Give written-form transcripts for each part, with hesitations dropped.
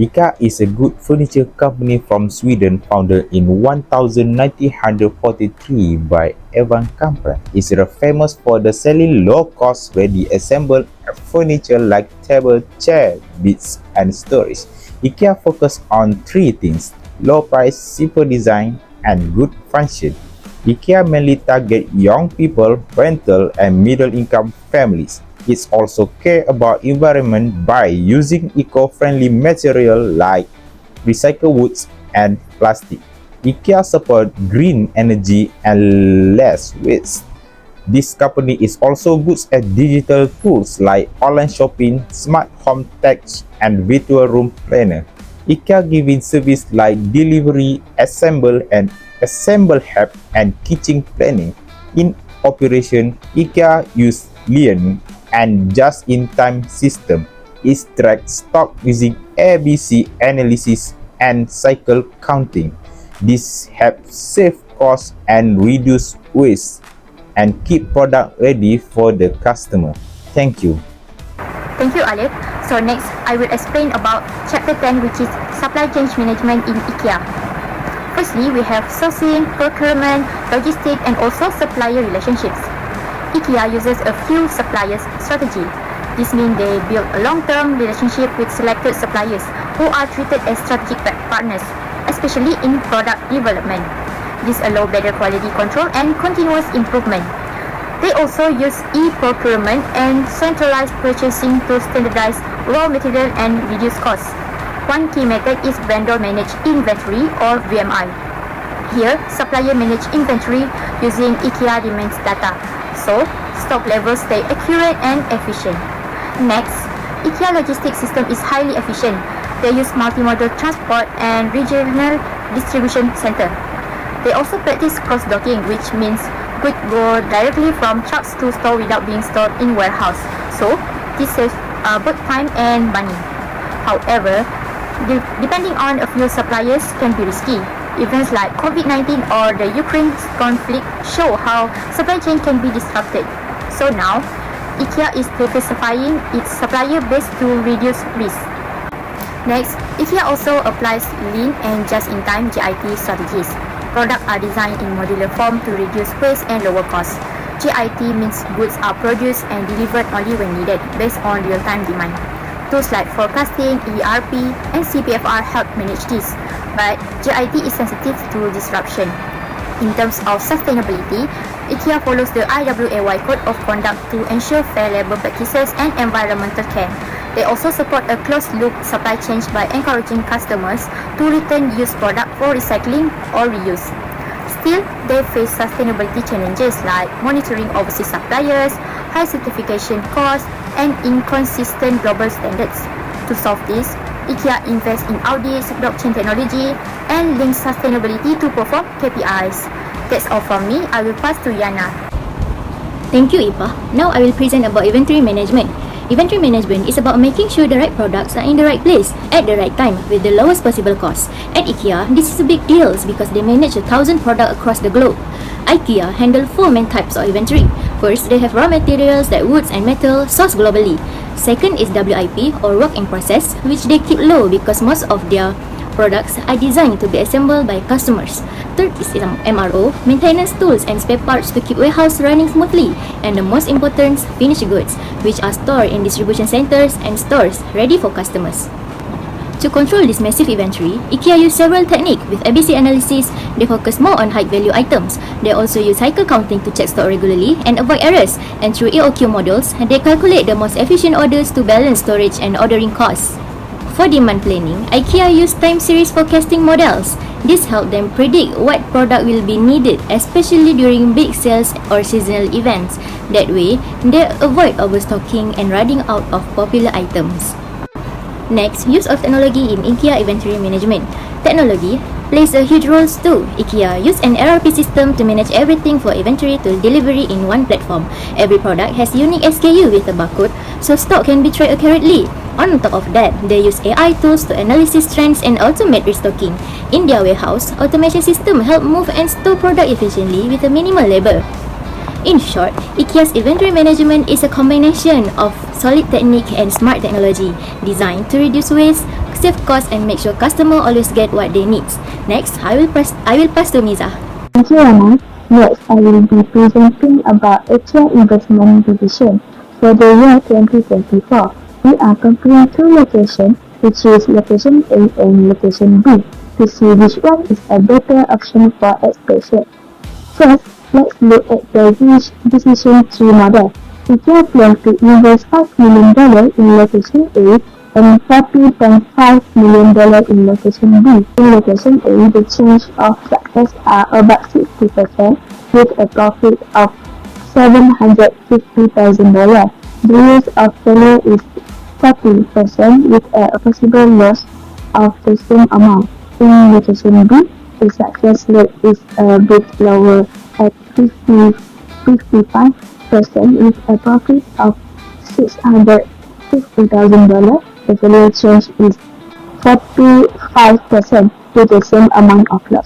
IKEA is a good furniture company from Sweden founded in 1943 by Evan Kamprad. It is famous for the selling low-cost ready-assembled furniture like table, chair, beds, and storage. IKEA focus on three things: low price, simple design, and good function. IKEA mainly target young people, rental, and middle-income families. It also care about environment by using eco-friendly material like recycled woods and plastic. IKEA support green energy and less waste. This company is also good at digital tools like online shopping, smart home tech, and virtual room planner. IKEA giving service like delivery, assemble help, and kitchen planning. In operation, IKEA use Lean and just-in-time system. It tracks stock using ABC analysis and cycle counting. This helps save costs and reduce waste and keep product ready for the customer. Thank you. Thank you, Alif. So next, I will explain about Chapter 10, which is Supply Chain Management in IKEA. Firstly, we have sourcing, procurement, logistics, and also supplier relationships. IKEA uses a few suppliers strategy. This means they build a long-term relationship with selected suppliers who are treated as strategic partners, especially in product development. This allows better quality control and continuous improvement. They also use e-procurement and centralized purchasing to standardize raw material and reduce costs. One key method is vendor managed inventory or VMI. Here, supplier manage inventory using IKEA demands data, so stock levels stay accurate and efficient. Next, IKEA logistics system is highly efficient. They use multimodal transport and regional distribution center. They also practice cross-docking, which means goods go directly from trucks to store without being stored in warehouse. So, this saves both time and money. However, depending on a few suppliers can be risky. Events like COVID-19 or the Ukraine conflict show how supply chain can be disrupted. So now, IKEA is diversifying its supplier base to reduce risk. Next, IKEA also applies lean and just-in-time GIT strategies. Products are designed in modular form to reduce waste and lower costs. GIT means goods are produced and delivered only when needed, based on real-time demand. Tools like forecasting, ERP, and CPFR help manage this, but GIT is sensitive to disruption. In terms of sustainability, IKEA follows the IWAY Code of Conduct to ensure fair labor practices and environmental care. They also support a closed-loop supply chain by encouraging customers to return used products for recycling or reuse. Still, they face sustainability challenges like monitoring overseas suppliers, high certification costs, and inconsistent global standards. To solve this, IKEA invests in audits, blockchain technology, and links sustainability to perform KPIs. That's all from me. I will pass to Yana. Thank you, Ipa. Now I will present about inventory management. Inventory management is about making sure the right products are in the right place at the right time with the lowest possible cost. At IKEA, this is a big deal because they manage 1,000 products across the globe. IKEA handle 4 main types of inventory. First, they have raw materials like woods and metal sourced globally. Second is WIP or work in process, which they keep low because most of their products are designed to be assembled by customers. Third is MRO, maintenance tools and spare parts to keep warehouse running smoothly. And the most important, finished goods, which are stored in distribution centers and stores ready for customers. To control this massive inventory, IKEA use several techniques. With ABC analysis, they focus more on high-value items. They also use cycle counting to check stock regularly and avoid errors. And through EOQ models, they calculate the most efficient orders to balance storage and ordering costs. For demand planning, IKEA use time series forecasting models. This helps them predict what product will be needed, especially during big sales or seasonal events. That way, they avoid overstocking and running out of popular items. Next, use of technology in IKEA inventory management. Technology plays a huge role too. IKEA use an ERP system to manage everything for inventory to delivery in one platform. Every product has unique SKU with a barcode, so stock can be tracked accurately. On top of that, they use AI tools to analyze trends and automate restocking. In their warehouse, automation system help move and store product efficiently with a minimal labor. In short, IKEA's inventory management is a combination of solid technique and smart technology designed to reduce waste, save costs and make sure customer always get what they need. Next, I will pass to Miza. Thank you, Anna. Next, I will be presenting about IKEA investment division. For the year 2024, we are comparing two locations, which is location A and location B, to see which one is a better option for expansion. First, let's look at the decision tree model. IKEA plans to invest $5 million in location A and $40.5 million in location B. In location A, the chance of success are about 60% with a profit of $750,000. The risk of failure is 40% with a possible loss of the same amount. In location B, the success rate is a bit lower at 55% with a profit of $650,000. The failure chance is 45% with the same amount of loss.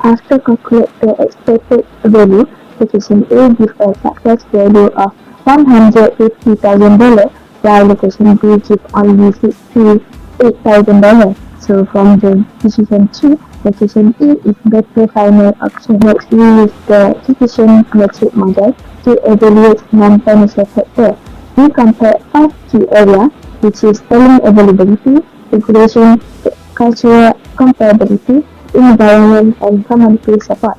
After calculate the expected value, location A gives a success value of $150,000 while location B gives only $68,000. So from the decision tree, location A is better final option. Next, we use the decision metric model to evaluate non-financial factors. We compare 5 key areas, which is selling availability, regulation, cultural comparability, environment, and community support.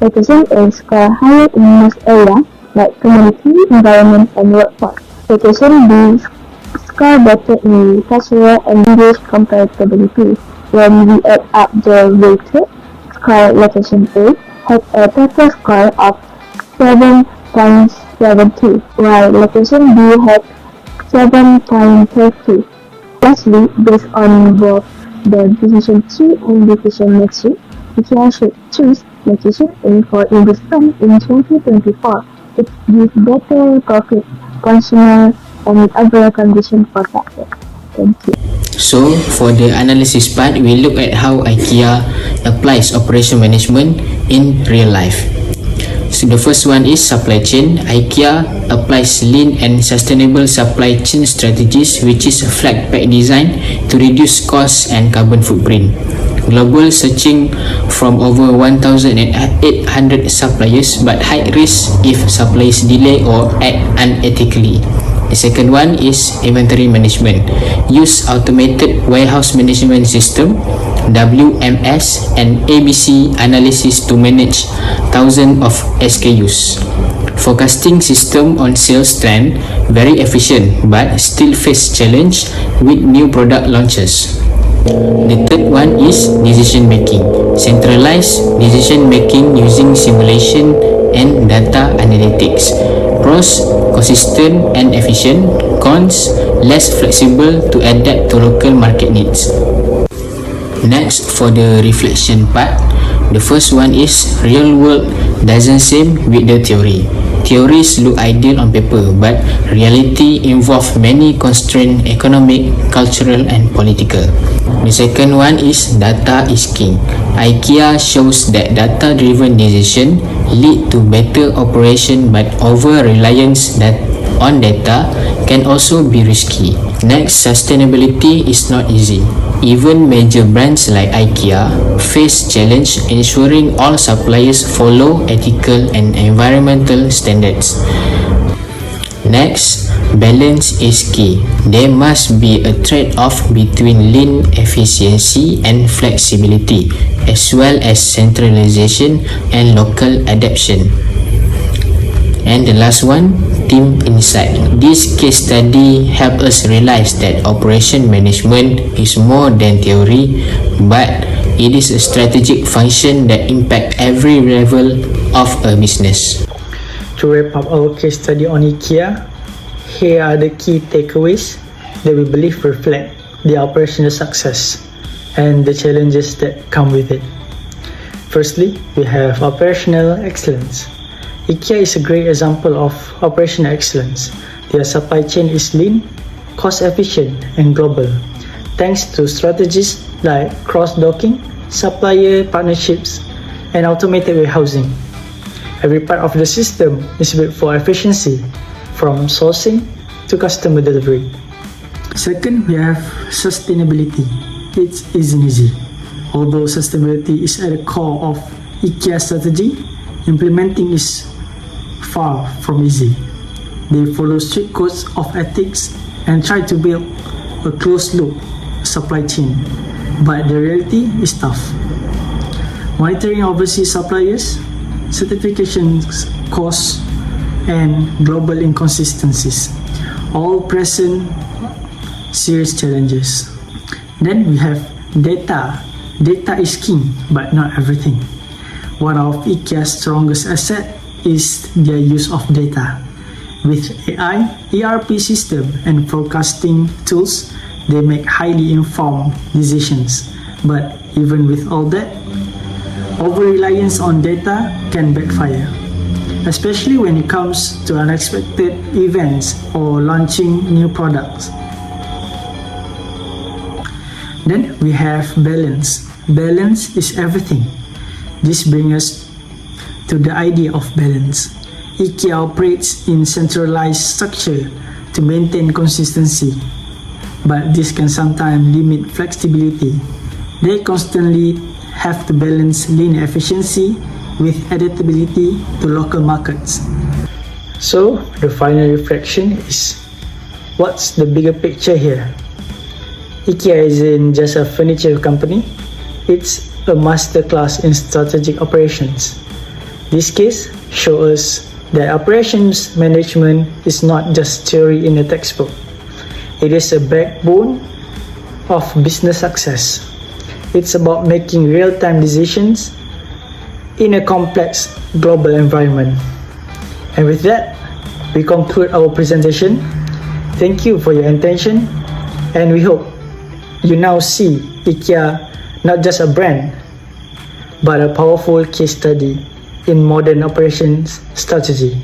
Location A score higher in most areas like community, environment, and workforce. Location B score better in cultural and language comparability. When we add up the weighted score, location A has a total score of 7.72, while location B has 7.30. Lastly, based on both the decision tree and decision metric, IKEA should choose location A for investment in 2024. It gives better profit, consumer, and other conditions for success. Thank you. So, for the analysis part, we look at how IKEA applies operation management in real life. So, the first one is supply chain. IKEA applies lean and sustainable supply chain strategies, which is a flat pack design to reduce costs and carbon footprint. Global searching from over 1,800 suppliers, but high risk if suppliers delay or act unethically. The second one is inventory management. Use automated warehouse management system WMS and ABC analysis to manage thousands of SKUs. Forecasting system on sales trend very efficient but still face challenge with new product launches. The third one is decision making. Centralized decision making using simulation and data analytics. Pros, consistent and efficient. Cons, less flexible to adapt to local market needs. Next, for the reflection part, the first one is real world doesn't same with the theory. Theories look ideal on paper, but reality involves many constraints, economic, cultural, and political. The second one is data is king. IKEA shows that data-driven decision lead to better operation, but over-reliance on data can also be risky. Next, sustainability is not easy. Even major brands like IKEA face challenge ensuring all suppliers follow ethical and environmental standards. Next, balance is key. There must be a trade-off between lean efficiency and flexibility, as well as centralization and local adaptation. And the last one, team insight. This case study helped us realize that operation management is more than theory, but it is a strategic function that impacts every level of a business. To wrap up our case study on IKEA, here are the key takeaways that we believe reflect the operational success and the challenges that come with it. Firstly, we have operational excellence. IKEA is a great example of operational excellence. Their supply chain is lean, cost efficient, and global, thanks to strategies like cross-docking, supplier partnerships, and automated warehousing. Every part of the system is built for efficiency, from sourcing to customer delivery. Second, we have sustainability. It isn't easy. Although sustainability is at the core of IKEA strategy, implementing is far from easy. They follow strict codes of ethics and try to build a closed-loop supply chain, but the reality is tough. Monitoring overseas suppliers, certification costs, and global inconsistencies all present serious challenges. Then we have data. Data is king, but not everything. One of IKEA's strongest assets is their use of data. With AI, ERP system, and forecasting tools, they make highly informed decisions. But even with all that, over-reliance on data can backfire, especially when it comes to unexpected events or launching new products. Then we have balance. Balance is everything. This brings us to the idea of balance. IKEA operates in centralized structure to maintain consistency, but this can sometimes limit flexibility. They constantly have to balance lean efficiency with adaptability to local markets. So, the final reflection is, what's the bigger picture here? IKEA isn't just a furniture company, it's a masterclass in strategic operations. This case shows us that operations management is not just theory in a textbook. It is a backbone of business success. It's about making real-time decisions in a complex global environment. And with that, we conclude our presentation. Thank you for your attention, and we hope you now see IKEA not just a brand, but a powerful case study in modern operations strategy.